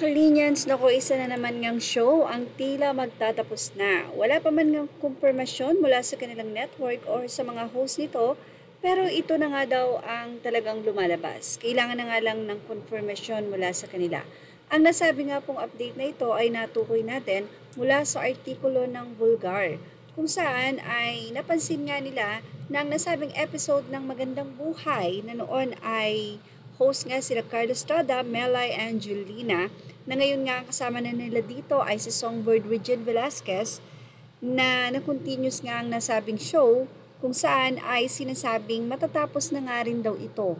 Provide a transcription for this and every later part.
Kalinians, nako isa na naman ngang show ang tila magtatapos na. Wala pa man ngang kumpirmasyon mula sa kanilang network or sa mga host nito, pero ito na nga daw ang talagang lumalabas. Kailangan na nga lang ng kumpirmasyon mula sa kanila. Ang nasabi nga pong update na ito ay natukoy natin mula sa artikulo ng Bulgar, kung saan ay napansin nga nila na ang nasabing episode ng Magandang Buhay na noon ay host nga sila Carlos Estrada, Melay, and Julina, na ngayon nga kasama na nila dito ay si Songbird Regine Velasquez, na continuous nga ang nasabing show kung saan ay sinasabing matatapos na nga rin daw ito.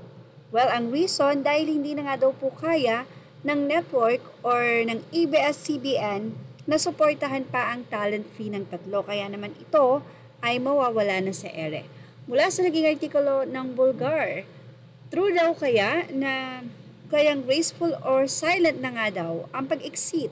Well, ang reason dahil hindi na nga daw po kaya ng network or ng ABS-CBN na suportahan pa ang talent fee ng tatlo. Kaya naman ito ay mawawala na sa ere. Mula sa naging artikulo ng Bulgar, true daw kaya na kayang graceful or silent na nga daw ang pag-exit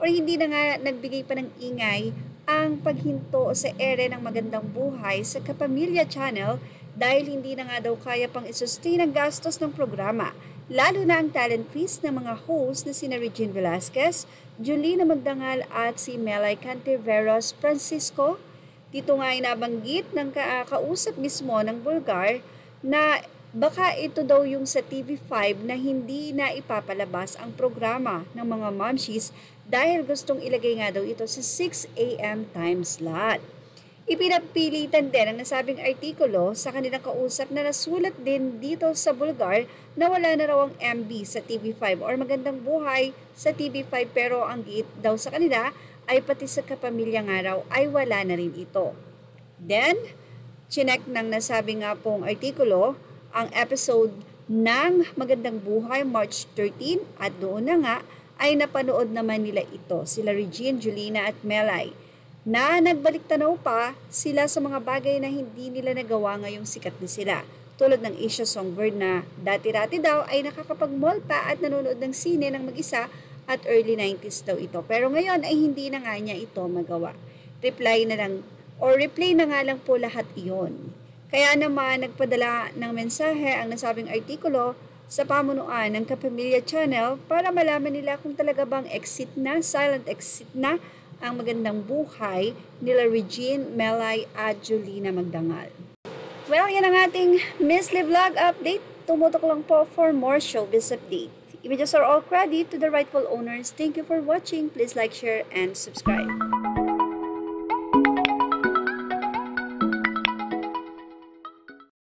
or hindi na nga nagbigay pa ng ingay ang paghinto sa ere ng Magandang Buhay sa Kapamilya Channel dahil hindi na nga daw kaya pang isustain ang gastos ng programa, lalo na ang talent fees ng mga host na sina Regine Velasquez, Julina Magdangal at si Melay Cantiveros Francisco. Dito nga ay nabanggit ng kausap mismo ng Bulgar na baka ito daw yung sa TV5 na hindi na ipapalabas ang programa ng mga momshies dahil gustong ilagay nga daw ito sa 6 AM time slot. Ipinapilitan din ang nasabing artikulo sa kanilang kausap na nasulat din dito sa Bulgar na wala na raw ang MB sa TV5 or Magandang Buhay sa TV5 pero ang giit daw sa kanila ay pati sa Kapamilya nga raw ay wala na rin ito. Then, chinek ng nasabi nga pong artikulo ang episode ng Magandang Buhay March 13 at doon na nga ay napanood naman nila ito, sila Regine, Julina at Melay, na nagbalik tanaw pa sila sa mga bagay na hindi nila nagawa ngayong sikat na sila. Tulad ng Asia Songbird na dati-dati daw ay nakakapag-mall pa at nanonood ng sine ng mag-isa at early 90s daw ito. Pero ngayon ay hindi na nga niya ito magawa. Replay na nga lang po lahat iyon. Kaya naman nagpadala ng mensahe ang nasabing artikulo sa pamunuan ng Kapamilya Channel para malaman nila kung talaga bang exit na, silent exit na ang Magandang Buhay nila Regine, Melay at Julina Magdangal. Well, yan ang ating Miss Lee Vlog update. Tumutok lang po for more showbiz update. Images are all credit to the rightful owners. Thank you for watching. Please like, share, and subscribe.